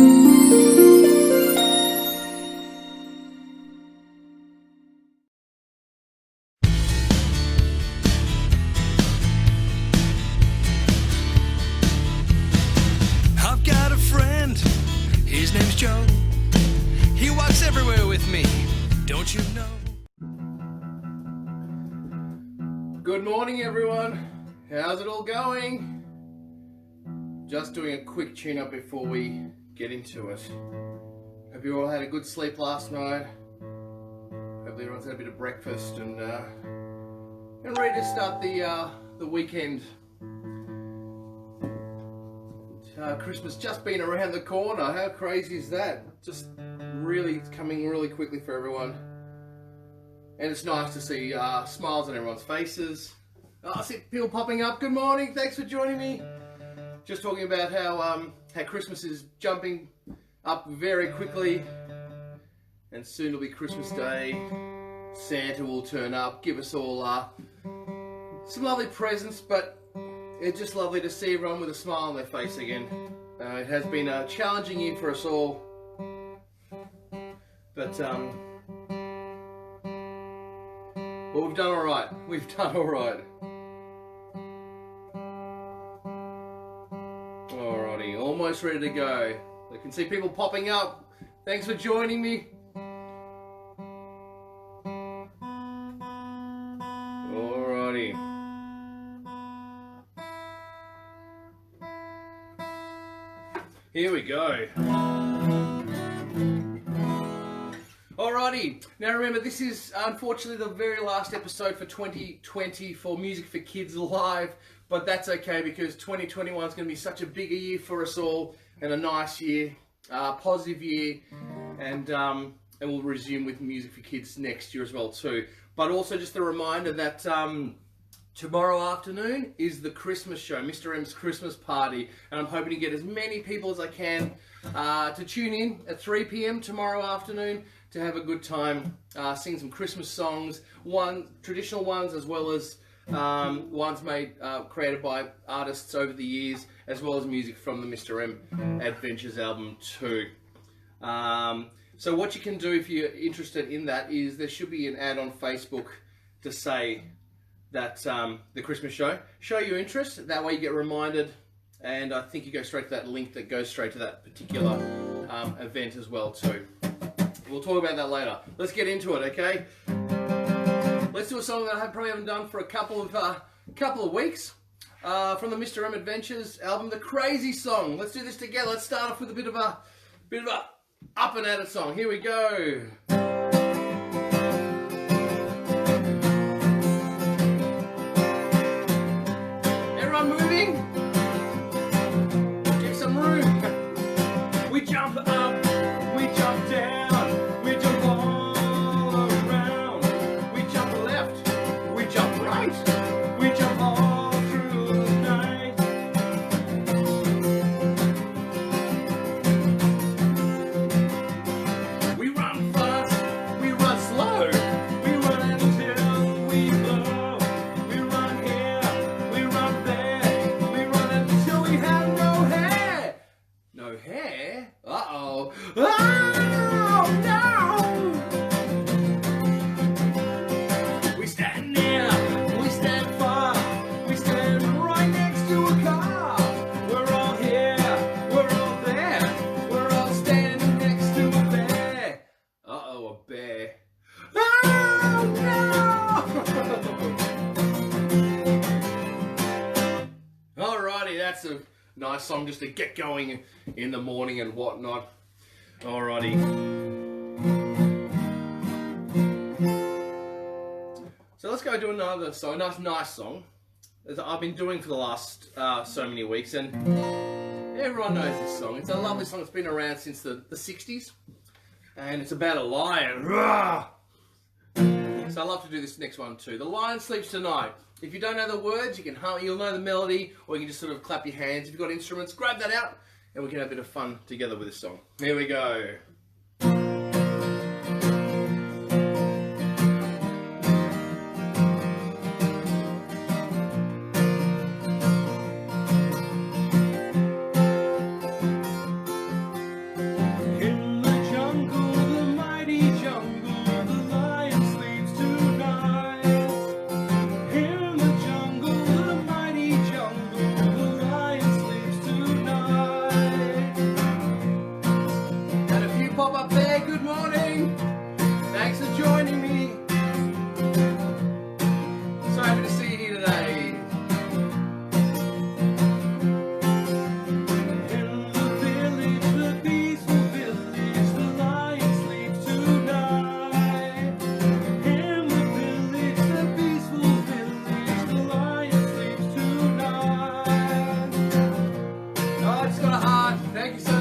I've got a friend, his name's Joe. He walks everywhere with me, don't you know? Good morning, everyone. How's it all going? Just doing a quick tune-up before we get into it. Hope you all had a good sleep last night. Hope everyone's had a bit of breakfast and ready to start the weekend. Christmas just been around the corner. How crazy is that? Just really coming really quickly for everyone. And it's nice to see smiles on everyone's faces. I see people popping up. Good morning. Thanks for joining me. Just talking about how Christmas is jumping up very quickly. And soon it'll be Christmas Day. Santa will turn up, give us all some lovely presents, but it's just lovely to see everyone with a smile on their face again. It has been a challenging year for us all, but we've done all right. We've done all right. Alrighty, almost ready to go. I can see people popping up. Thanks for joining me. Alrighty. Here we go. Alrighty, now remember this is unfortunately the very last episode for 2020 for Music for Kids Live, but that's okay because 2021 is going to be such a bigger year for us all and a nice year, positive year, and we'll resume with Music for Kids next year as well too. But also just a reminder that tomorrow afternoon is the Christmas show, Mr. M's Christmas party, and I'm hoping to get as many people as I can to tune in at 3 p.m. tomorrow afternoon to have a good time, sing some Christmas songs, traditional ones as well as ones created by artists over the years, as well as music from the Mr. M Adventures album too. So what you can do if you're interested in that is there should be an ad on Facebook to say that the Christmas show your interest. That way you get reminded, and I think you go straight to that link that goes straight to that particular event as well too. We'll talk about that later. Let's get into it, okay? Let's do a song that I probably haven't done for a couple of weeks from the Mr. M Adventures album, The Crazy Song. Let's do this together. Let's start off with a bit of a up and at it song. Here we go. Moving, give some room. We jump up, we jump down, we jump all around. We jump left, we jump right, we jump all through the night. We run fast, we run slow, we run until we blow. We run here, we run there. No hair? Uh-oh. Oh, no! We stand near, we stand far, we stand right next to a car. We're all here, we're all there, we're all standing next to a bear. Uh-oh, a bear. Oh, no! Alrighty, that's a nice song just to get going in the morning and whatnot. Alrighty. So let's go do another song, nice song, as I've been doing for the last so many weeks, and everyone knows this song. It's a lovely song. It's been around since the 60s, and it's about a lion. So I love to do this next one too. The Lion Sleeps Tonight. If you don't know the words, you'll know the melody, or you can just sort of clap your hands. If you've got instruments, grab that out, and we can have a bit of fun together with this song. Here we go.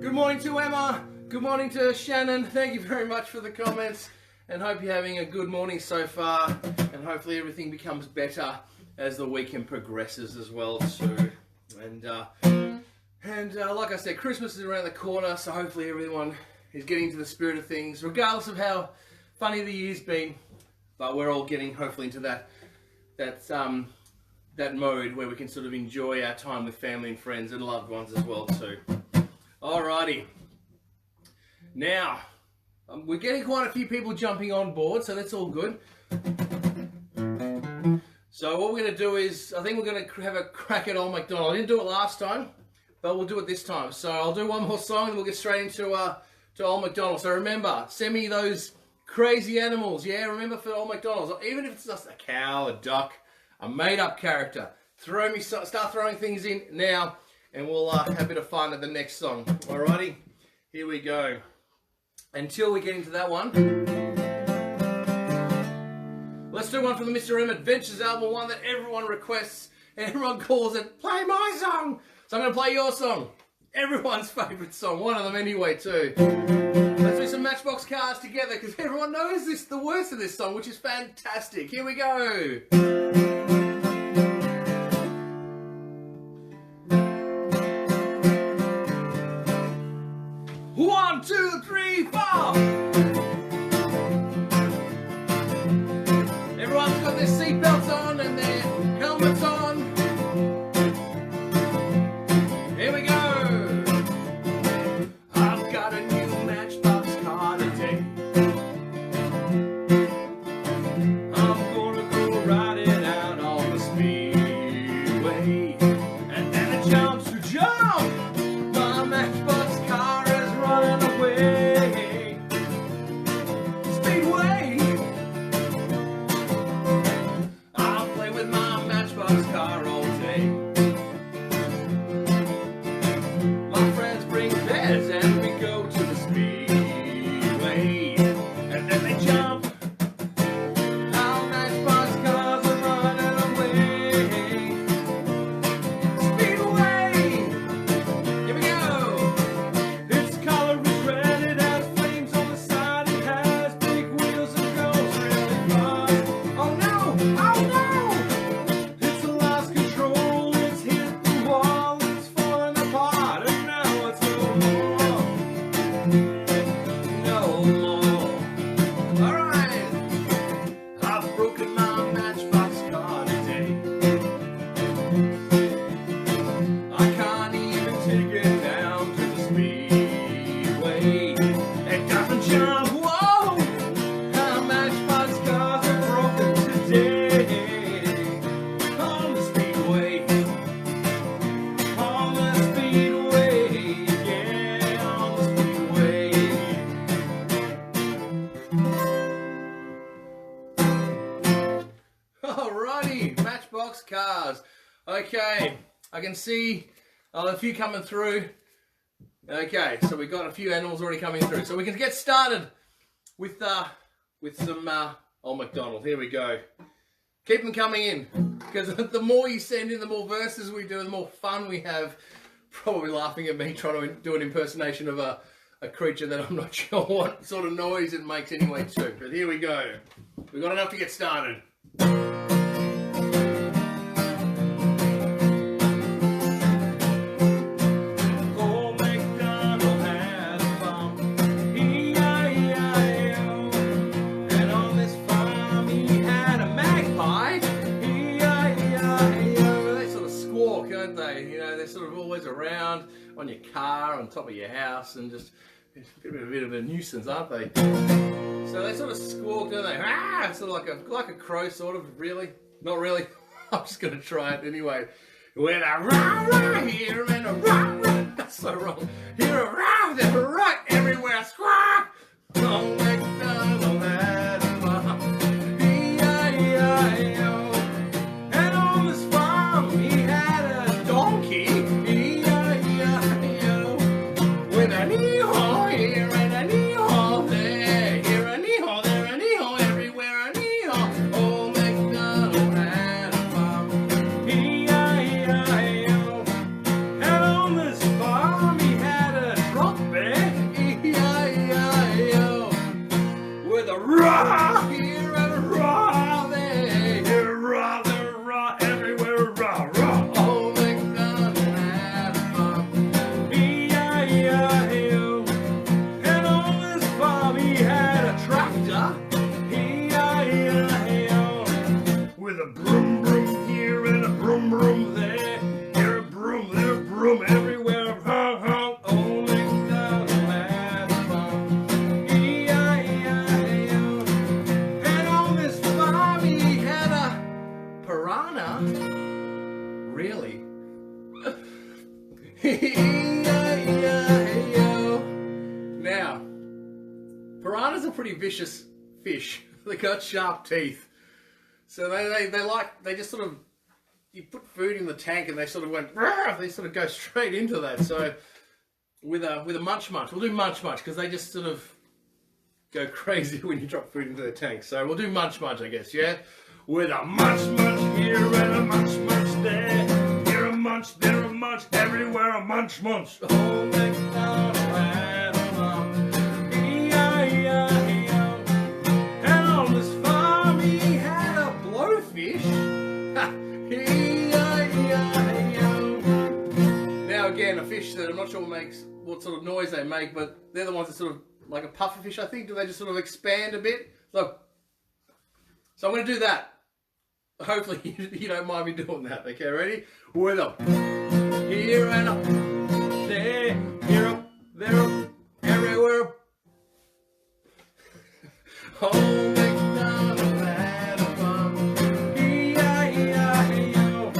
Good morning to Emma. Good morning to Shannon. Thank you very much for the comments, and hope you're having a good morning so far, and hopefully everything becomes better as the weekend progresses as well too. And like I said, Christmas is around the corner, so hopefully everyone is getting into the spirit of things, regardless of how funny the year's been. But we're all getting hopefully into that mode where we can sort of enjoy our time with family and friends and loved ones as well too. Alrighty. Now, we're getting quite a few people jumping on board, so that's all good. So what we're going to do is, I think we're going to have a crack at Old MacDonald. I didn't do it last time, but we'll do it this time. So I'll do one more song and we'll get straight into to Old MacDonald. So remember, send me those crazy animals. Yeah, remember for Old MacDonald. Even if it's just a cow, a duck, a made-up character, start throwing things in now, and we'll have a bit of fun at the next song. Alrighty, here we go. Until we get into that one, let's do one from the Mr. M Adventures album, one that everyone requests and everyone calls it, play my song. So I'm going to play your song. Everyone's favourite song, one of them anyway too. Let's do some Matchbox Cars together because everyone knows the words of this song, which is fantastic. Here we go. 1, 2, 3, 4. Everyone's got their seatbelts on and their helmets on. Here we go. I've got a new Matchbox car today. I'm gonna go riding out on the speedway, and then it jumps to jump. My Matchbox car is running away. Speedway. I'll play with my Matchbox car all day. My friends bring beds and we go to the speedway, and then they jump. Our Matchbox cars are running away. Speedway. Here we go. Its color is red, it has flames on the side, it has big wheels and goes really fast. Oh no! Oh no! It's lost control, it's hit the wall, it's falling apart, and now it's no more. No more. Alright! I've broken my Matchbox car today. I can't even take it down to the speedway. It doesn't jump. Whoa! Our Matchbox cars are broken today. On the speedway. On the speedway. Yeah, on the speedway. Alrighty, Matchbox cars. Okay, I can see a few coming through. Okay, so we've got a few animals already coming through. So we can get started with some Old MacDonald. Here we go. Keep them coming in, because the more you send in, the more verses we do, the more fun we have. Probably laughing at me trying to do an impersonation of a creature that I'm not sure what sort of noise it makes anyway too. But here we go. We've got enough to get started. Around on your car, on top of your house, and just it's a bit of a nuisance, aren't they? So they sort of squawk, don't they? Ah, sort of like a crow, sort of. Really? Not really. I'm just gonna try it anyway. With a rah rah here and a rah rah. That's so wrong. Here a rah, there a right everywhere. Squawk. Oh, MacDonald had a farm. E-I-E-I-O. And on this farm he had a donkey. With an ee-haw here and an ee-haw there, here an ee-haw, there an ee-haw, everywhere an ee-haw. Old MacDonald had a farm, E-I-E-I-O. And on this farm he had a drop bear, E-I-E-I-O. With a rah here and a rah there, here a rah, there a rah, everywhere a rah, rah. Old MacDonald had a farm, E-I-E-I-O. With a broom broom here and a broom broom there, here a broom, there a broom, everywhere honk honk. Old MacDonald had a farm, E-I-E-I-O. And on this farm he had a piranha. Really? E-I-E-I-O. Now, piranhas are pretty vicious fish. They got sharp teeth. So they just sort of, you put food in the tank and they sort of went, they sort of go straight into that. So with a munch munch, we'll do munch munch because they just sort of go crazy when you drop food into their tank. So we'll do munch munch, I guess, yeah? With a munch munch here and a munch munch there, here a munch, there a munch, everywhere a munch munch. Oh, MacDonald had a farm, E-I-E-I-O. And on this farm he had a blowfish, E-I-E-I-O. Now again, a fish that I'm not sure what sort of noise they make, but they're the ones that sort of, like a pufferfish, I think. Do they just sort of expand a bit? So I'm going to do that. Hopefully you don't mind me doing that. Okay, ready? With a here and up, there, here up, there up, everywhere. Oh, MacDonald had a farm, E-I-E-I-O.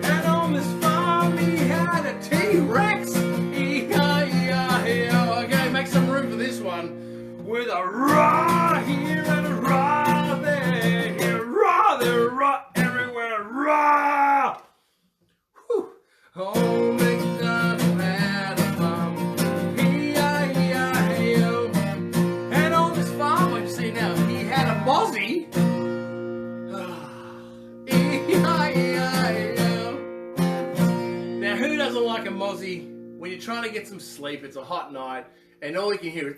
And on this farm he had a T-Rex, E-I-E-I-O. Okay, make some room for this one. With a rah here and a rah there, here a rah, there a rah, everywhere a rah. Whew. Oh, MacDonald had a farm, E-I-E-I-O. And on this farm, what you see now, he had a mozzie, E-I-E-I-O. Now, who doesn't like a mozzie? When you're trying to get some sleep, it's a hot night, and all you can hear is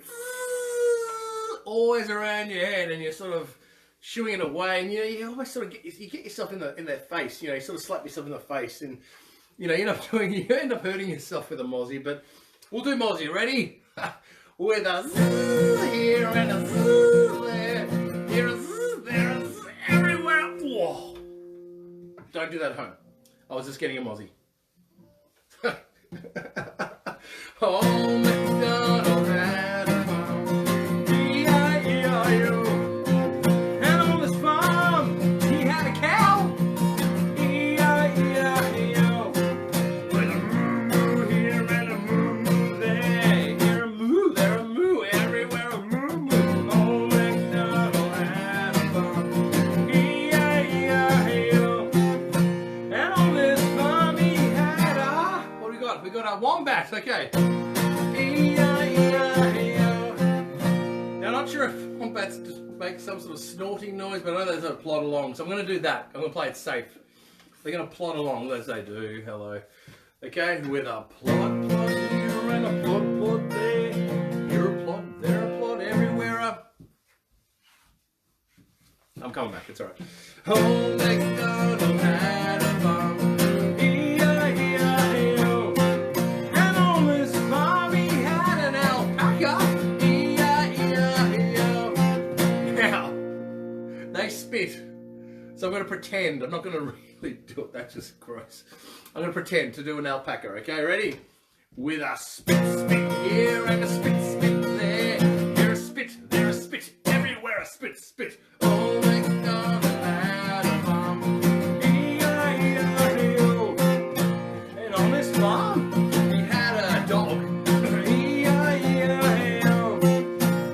always around your head, and you're sort of shooing it away, and you always sort of get yourself in their face. You sort of slap yourself in the face, and you end up hurting yourself with a mozzie. But we'll do mozzie. Ready? With a zzz here and a zzz there, here a zzz, there a zzz, everywhere. Whoa! Don't do that at home. I was just getting a mozzie. Oh, MacDonald had a farm, E-I-E-I-O. And on this farm he had a cow, E-I-E-I-O. With a moo here and a moo there, here a moo, there a moo, everywhere a moo. Oh, MacDonald had a farm, E-I-E-I-O. And on this farm he had a, what do we got? We got a wombat, okay. E-I-E-I-O. Now, I'm not sure if wombats just make so some sort of snorting noise, but I know they're going to plod along, so I'm going to do that. I'm going to play it safe. They're going to plod along as they do. Hello. Okay, with a plod, plod here and a plod, plod there. Here a plod, there a plod, everywhere I'm coming back, it's alright. Old MacDonald had a farm, E-I-E-I-O. And on this farm he had an alpaca, E-I-E-I-O. Now, they spit, so I'm going to pretend. I'm not going to really do it, that's just gross. I'm going to pretend to do an alpaca, okay, ready? With a spit, spit here and a spit, spit there. Here a spit, there a spit, everywhere a spit, spit. Old MacDonald had a farm, E-I-E-I-O. And on this farm, he had a dog, E-I-E-I-O.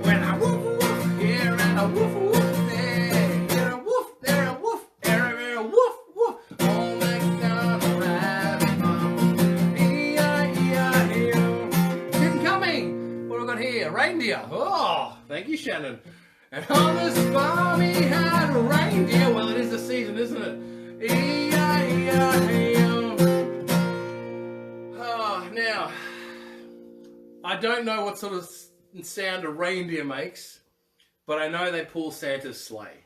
When a woof woof here and a woof woof there. Here a woof, there a woof, everywhere a woof woof. Old MacDonald had a farm, E-I-E-I-O. Keep coming. What have we got here? A reindeer. Oh, thank you, Shannon. And on this farm he had a reindeer. Well, it is the season, isn't it? E-I-E-I-O. Oh, now, I don't know what sort of sound a reindeer makes, but I know they pull Santa's sleigh.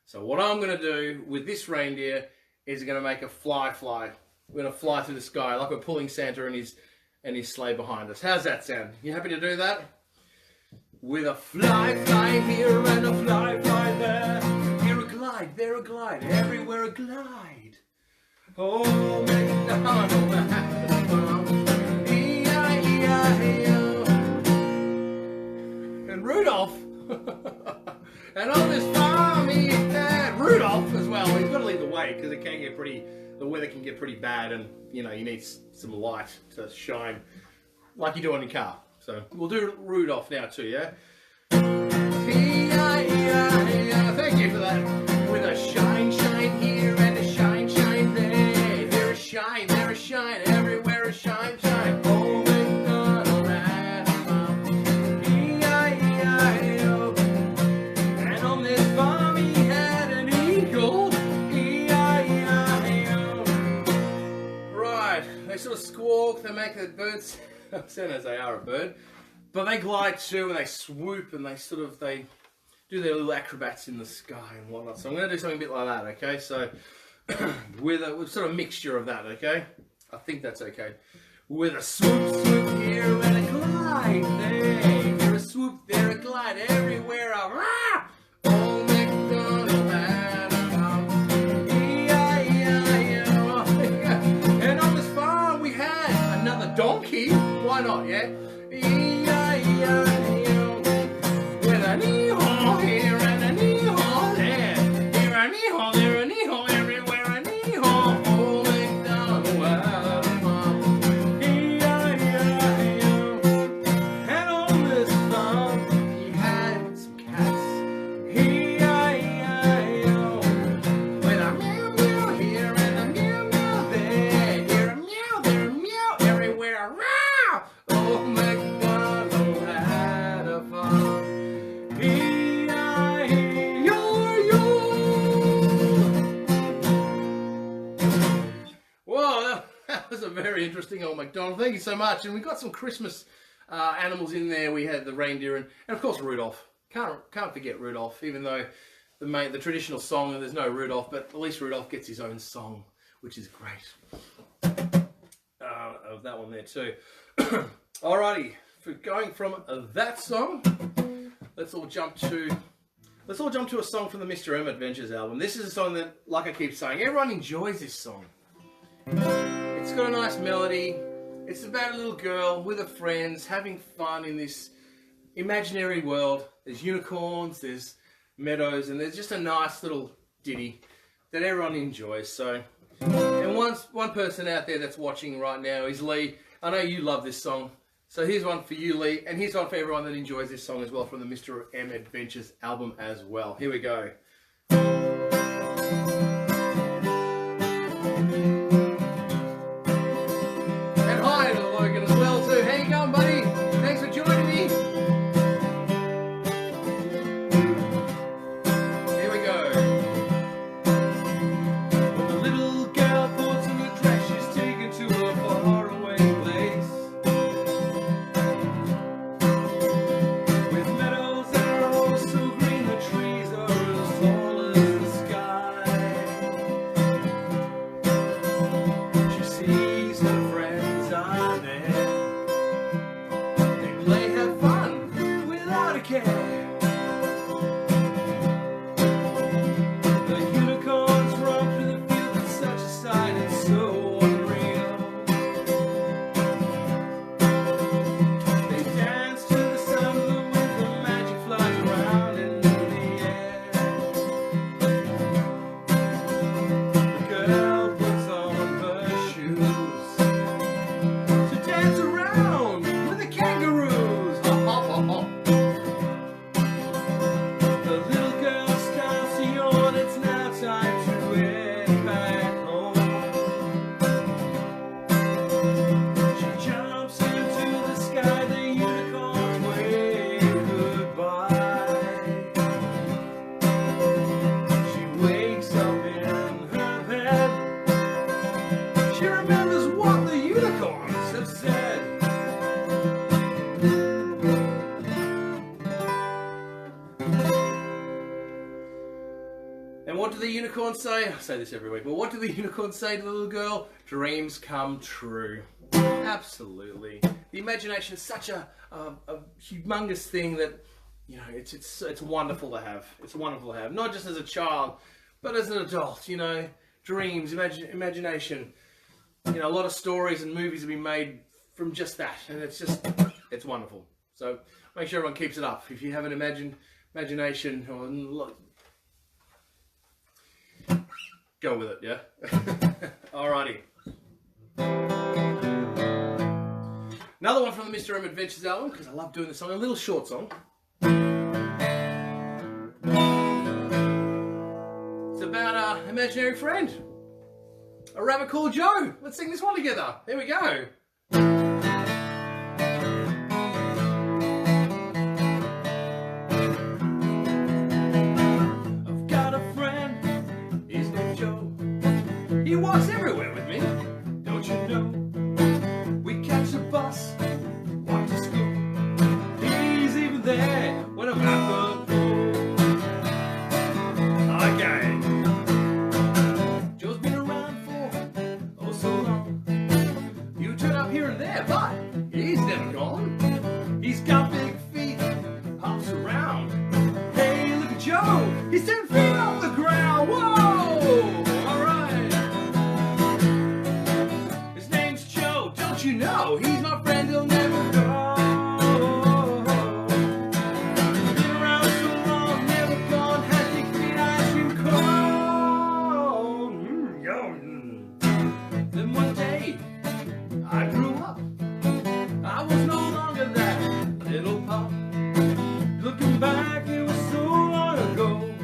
So what I'm going to do with this reindeer is going to make a fly. We're going to fly through the sky like we're pulling Santa and his sleigh behind us. How's that sound? You happy to do that? With a fly, fly here and a fly, fly there. Here a glide, there a glide, everywhere a glide. Oh, MacDonald had a farm, E-I-E-I-O. And Rudolph, and on this farm he had Rudolph as well. He's got to lead the way because it can get the weather can get pretty bad, and you know you need some light to shine like you do on your car. So we'll do Rudolph now too, yeah? E-I-E-I-O. Thank you for that. With a shine, shine here and a shine, shine there. Here a shine, there a shine, everywhere a shine, shine. Oh, MacDonald had a farm, E-I-E-I-O. And on this farm he had an eagle, E-I-E-I-O. Right, they sort of squawk, they make the birds sound as they are a bird, but they glide too and they swoop and they do their little acrobats in the sky and whatnot. So I'm going to do something a bit like that, okay? So with sort of mixture of that, okay? I think that's okay. With a swoop, swoop here and a glide there. Here a swoop, there a glide, everywhere a rah! Old MacDonald had a farm, E-I-E-I-O. And on this farm we had another donkey. Why not, yeah? E-I-E-I-O. With an e-haw here and an e-haw there. Here an e-haw, there an e-haw, everywhere an e-haw. Old MacDonald had a farm, E-I-E-I-O. And on this farm he had some cats, E-I-E-I-O. With a meow meow here and a meow meow there. Here a meow, there a meow, everywhere a row. Oh, MacDonald had a farm, E-I-E-I-O. Whoa, that was a very interesting old MacDonald. Thank you so much. And we got some Christmas animals in there. We had the reindeer and of course Rudolph. Can't forget Rudolph, even though the traditional song, there's no Rudolph, but at least Rudolph gets his own song, which is great. Of that one there too. Alrighty, for going from that song, let's all jump to a song from the Mr. M Adventures album. This is a song that, like I keep saying, everyone enjoys this song. It's got a nice melody. It's about a little girl with her friends having fun in this imaginary world. There's unicorns, there's meadows, and there's just a nice little ditty that everyone enjoys. So, and one person out there that's watching right now is Lee. I know you love this song. So here's one for you, Lee, and here's one for everyone that enjoys this song as well from the Mr. M Adventures album as well. Here we go. And hi to Logan as well too. How you going, buddy? Thanks for joining me. And what do the unicorns say? I say this every week, but what do the unicorns say to the little girl? Dreams come true. Absolutely. The imagination is such a humongous thing that, you know, it's wonderful to have. It's wonderful to have, not just as a child, but as an adult. You know, dreams, imagination. You know, a lot of stories and movies have been made from just that, and it's wonderful. So make sure everyone keeps it up. If you have an imagination, or go with it, yeah? Alrighty. Another one from the Mr. M Adventures album, because I love doing this song, a little short song. It's about an imaginary friend, a rabbit called Joe. Let's sing this one together. Here we go. I've got a friend, his name's Joe. He walks everywhere with me, don't you know? We catch a bus, walk to school. He's even there when I'm at the pool. Okay. Joe's been around for oh so long. You turn up here and there, but he's never gone. He's got big feet, hops around. Hey, look at Joe, he's 10 feet off the ground. Whoa! Alright. His name's Joe, don't you know? He's my friend, he'll never go. Been around so long, never gone, had big feet, ice cream cone. Yum. Then one day, I grew up. I was no longer that little pup. Looking back, it was so long ago.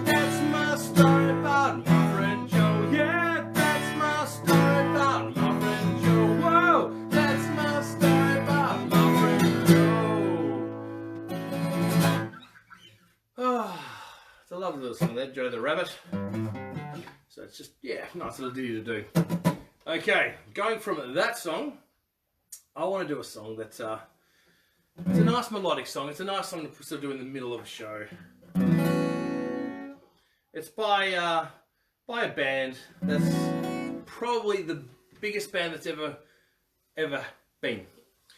That's my story about my friend Joe. Yeah, that's my story about my friend Joe. Whoa, that's my story about my friend Joe. Oh, it's a lovely little song there, Joe the Rabbit. So it's just, yeah, nice little ditty to do. Okay, going from that song, I want to do a song that's it's a nice melodic song. It's a nice song to sort of do in the middle of a show. It's by a band that's probably the biggest band that's ever been.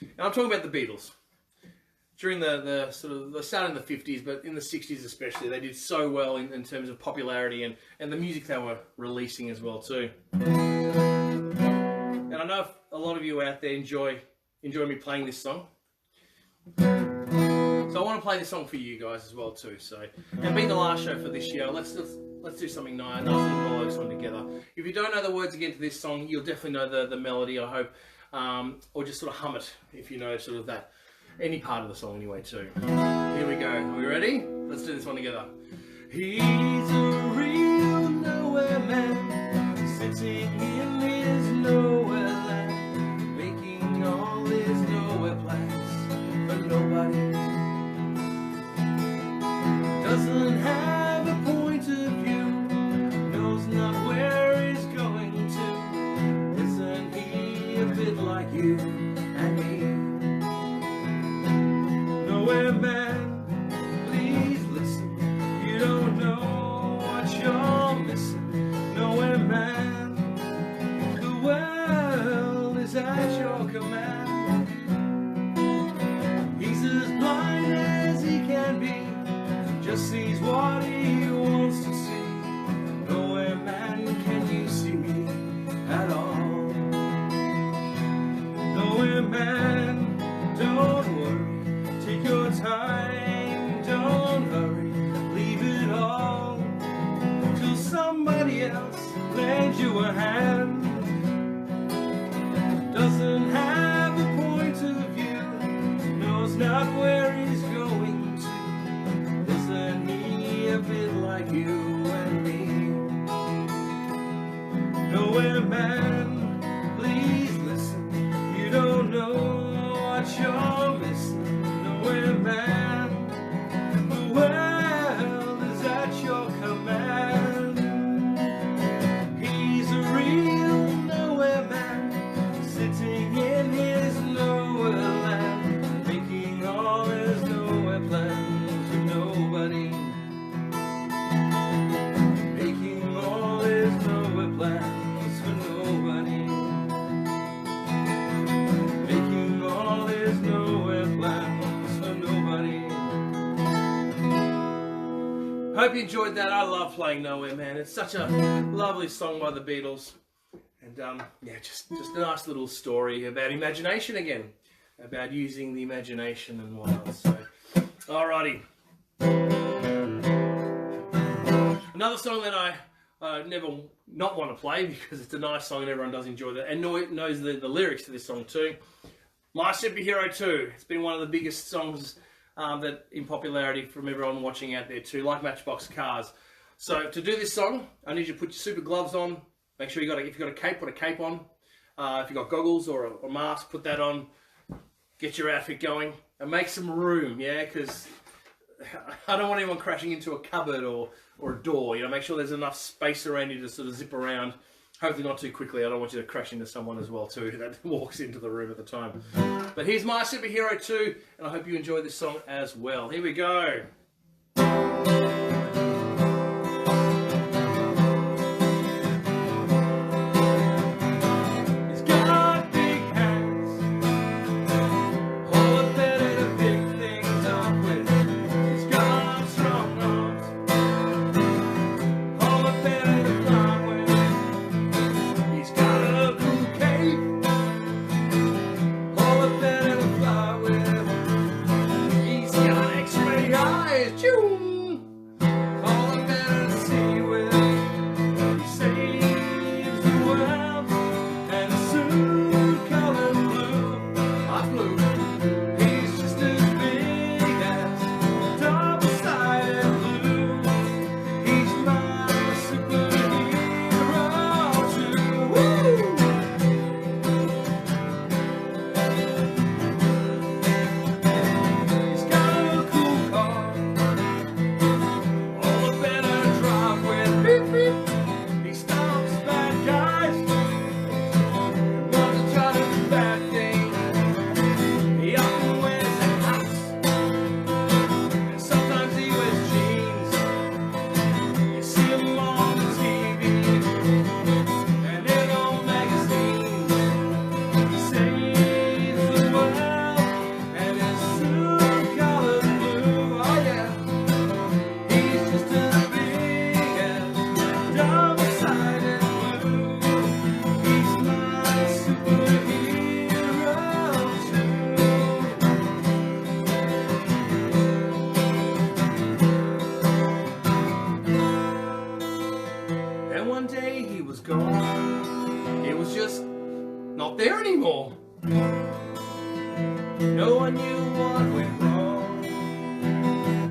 And I'm talking about the Beatles. During the sort of, they started in the 50s, but in the 60s especially, they did so well in terms of popularity and the music they were releasing as well too. And I know a lot of you out there enjoy me playing this song. So I want to play this song for you guys as well too. So, and being the last show for this year, let's do something nice little melodic song together. If you don't know the words again to this song, you'll definitely know the melody, I hope, or just sort of hum it if you know sort of that, any part of the song anyway too. Here we go. Are we ready? Let's do this one together. He's a real nowhere man, sitting in his nowhere land, making all his nowhere plans for nobody. Doesn't have a point of view, knows not where he's going to. Isn't he a bit like you and me? Nowhere man, please listen. You don't know what you're missing. Nowhere man, the world is at your command. He's as blind as he can be, just sees what he wants to see. Nowhere man, can you see me at all? Nowhere man, don't worry, take your time, don't hurry, leave it all till somebody else lends you a hand. Doesn't have a point of view, knows not where he's going to. Isn't he a bit like you and me? Nowhere man, please listen. You don't know what you're missing. Nowhere man, the world is at your command. He's a real nowhere man, sitting in his nowhere land, making all his nowhere plans for nobody. Hope you enjoyed that. I love playing Nowhere, man. It's such a lovely song by the Beatles. And yeah, just a nice little story about imagination again. About using the imagination and whatnot. So, alrighty. Another song that I never not want to play because it's a nice song and everyone does enjoy that and knows the lyrics to this song too. My Superhero 2. It's been one of the biggest songs that in popularity from everyone watching out there too, like Matchbox Cars. So to do this song, I need you to put your super gloves on. Make sure if you've got a cape, put a cape on. If you've got goggles or a mask, put that on. Get your outfit going and make some room, yeah, because I don't want anyone crashing into a cupboard or a door. You know, make sure there's enough space around you to sort of zip around. Hopefully not too quickly. I don't want you to crash into someone as well too that walks into the room at the time. But here's My Superhero 2, and I hope you enjoy this song as well. Here we go. It was just not there anymore. No one knew what went wrong.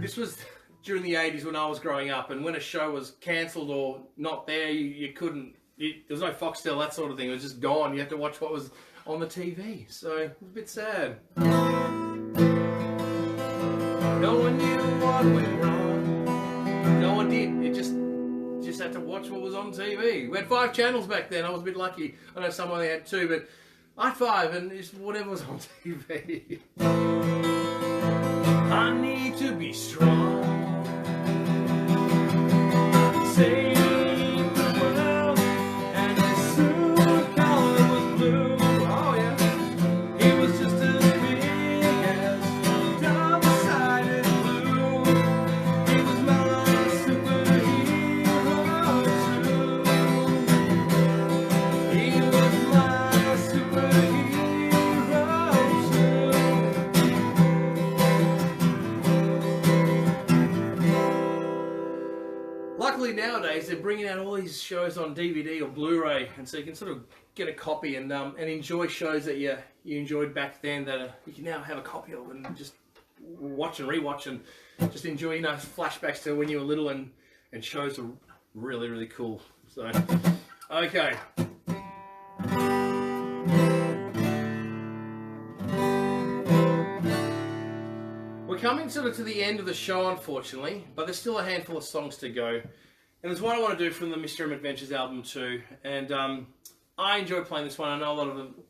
This was during the 80s when I was growing up, and when a show was cancelled or not there, you couldn't, there was no Foxtel, that sort of thing. It was just gone. You had to watch what was on the TV. So it was a bit sad. No one knew what went wrong. No one did. It just had to watch what was on TV. We had 5 channels back then. I was a bit lucky. I know some only had 2, but I had 5, and it's whatever was on TV. I need to be strong. Save the world, and as soon as color was blue. Oh yeah, he was just as big as double-sided blue. He was my superhero too. He was my superhero too. Luckily nowadays they're bringing out all these shows on DVD or Blu-ray, and so you can sort of get a copy and enjoy shows that you enjoyed back then that you can now have a copy of and just watch and rewatch and just enjoy, you know, flashbacks to when you were little, and shows are really, really cool. So, okay. We're coming sort of to the end of the show, unfortunately, but there's still a handful of songs to go. And there's one I want to do from the Mr. M Adventures album too. And I enjoy playing this one. I know a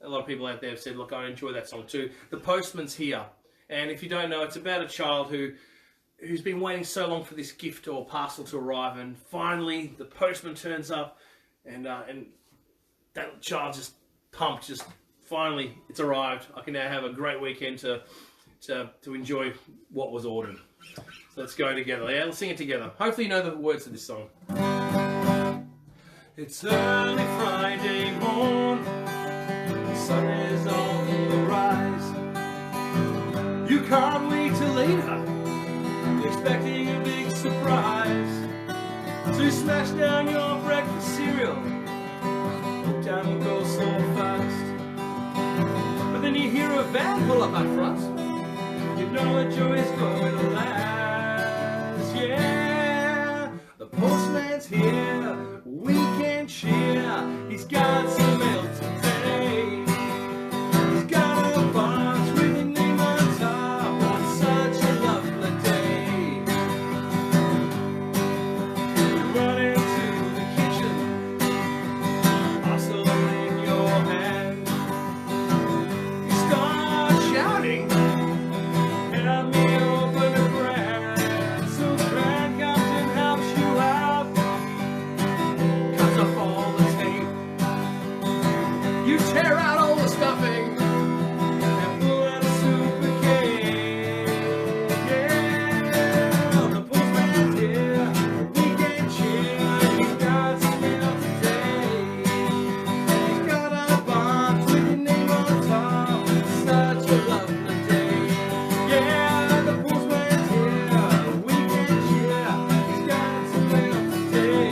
lot of people out there have said, look, I enjoy that song too. The Postman's Here. And if you don't know, it's about a child who's been waiting so long for this gift or parcel to arrive, and finally the postman turns up, and that child's just pumped. Just finally, it's arrived. I can now have a great weekend to enjoy what was ordered. So Let's go together. Yeah, let's sing it together. Hopefully you know the words to this song. It's early Friday morn, the sun is on the rise. You can't wait to leave her, expecting a big surprise. So you smash down your breakfast cereal, hope time will go so fast. But then you hear a van pull up out front, you know the joy is going to last. Yeah, the postman's here, weekend cheer, he's got some mail today. He's got a box with your name on top on such a lovely day. You run into the kitchen, parcel in your hand. You start shouting, help me open a brand. So the brand comes and helps you out, cuts off all the tape. You tear out all the stuffing. And pull out a super cake. Yeah, the postman's here, weekend cheer, he's got some mail today. He's got a box with your name on top, it's such a lovely day. Yeah, the postman's here, weekend cheer, he's got some mail today.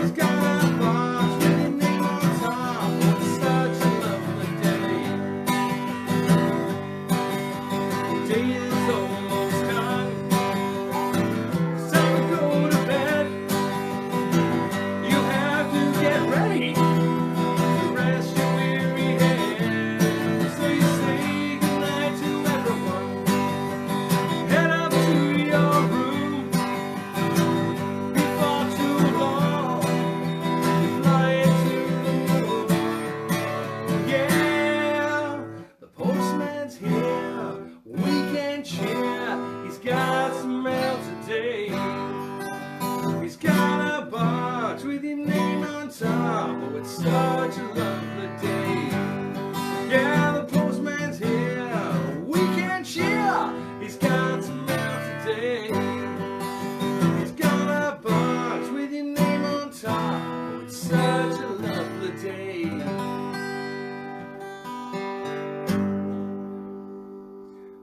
He's got a box with your name on top, it's such a lovely day. The day is almost done, it's time to go to bed. You have to get ready to rest your weary head. So you say goodnight to everyone, head up to your room. Before too long, you fly into the moon. Yeah, the postman's here, weekend cheer, he's got some mail today. He's got a box with your name on top, oh it's such a lovely day. Yeah, the postman's here, weekend cheer, he's got some mail today. He's got a box with your name on top, oh it's such a lovely day.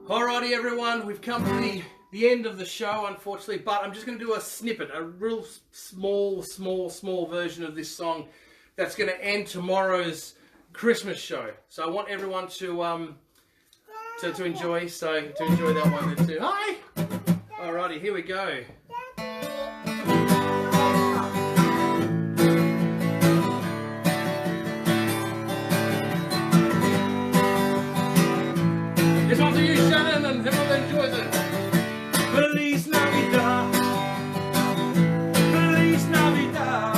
Alrighty, everyone, we've come to the end of the show, unfortunately, but I'm just going to do a snippet, a real small version of this song that's going to end tomorrow's Christmas show. So I want everyone to enjoy, to enjoy that one too. Hi! Alrighty, here we go. This one's for you, Shannon, and everyone that enjoys it. Feliz Navidad, Feliz Navidad,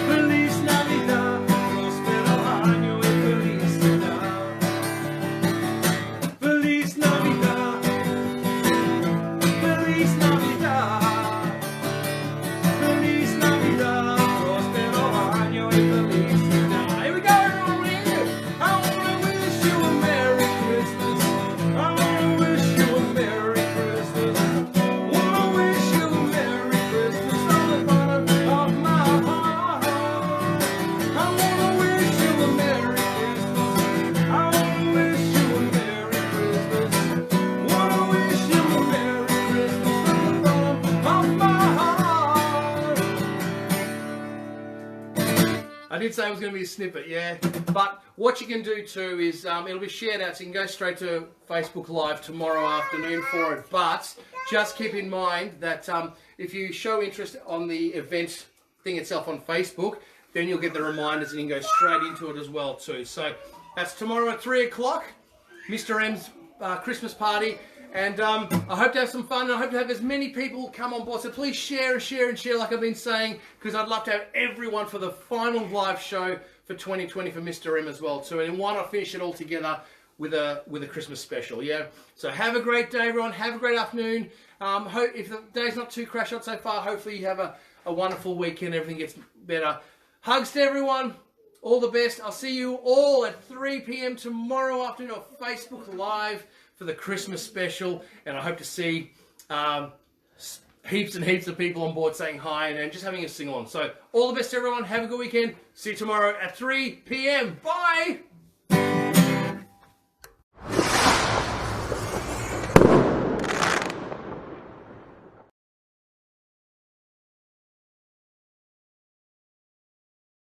Feliz Navidad, próspero año y felicidad. Feliz Navidad, Feliz Navidad, Feliz Navidad, próspero año y felicidad. Here we go, everyone. I wanna wish you a Merry Christmas. I wanna wish you a Merry Christmas. Wanna wish you a Merry Christmas from the bottom of my heart. I wanna wish you a Merry Christmas. I wanna wish you a Merry Christmas. Wanna wish you a Merry Christmas from the bottom of my heart. I did say it was going to be a snippet, yeah. But what you can do too is it'll be shared out, so you can go straight to Facebook Live tomorrow afternoon for it. But just keep in mind that if you show interest on the event thing itself on Facebook, then you'll get the reminders and you can go straight into it as well too. So that's tomorrow at 3 o'clock, Mr. M's Christmas party. And I hope to have some fun, and I hope to have as many people come on board. So please share like I've been saying, because I'd love to have everyone for the final live show for 2020 for Mr. M as well too. And why not finish it all together with a Christmas special, yeah? So have a great day, everyone. Have a great afternoon. Hope if the day's not too crash out so far, hopefully you have a wonderful weekend. Everything gets better. Hugs to everyone. All the best. I'll see you all at 3 p.m. tomorrow afternoon on Facebook Live for the Christmas special. And I hope to see heaps and heaps of people on board saying hi and just having a sing-along. So all the best to everyone. Have a good weekend. See you tomorrow at 3 p.m. Bye!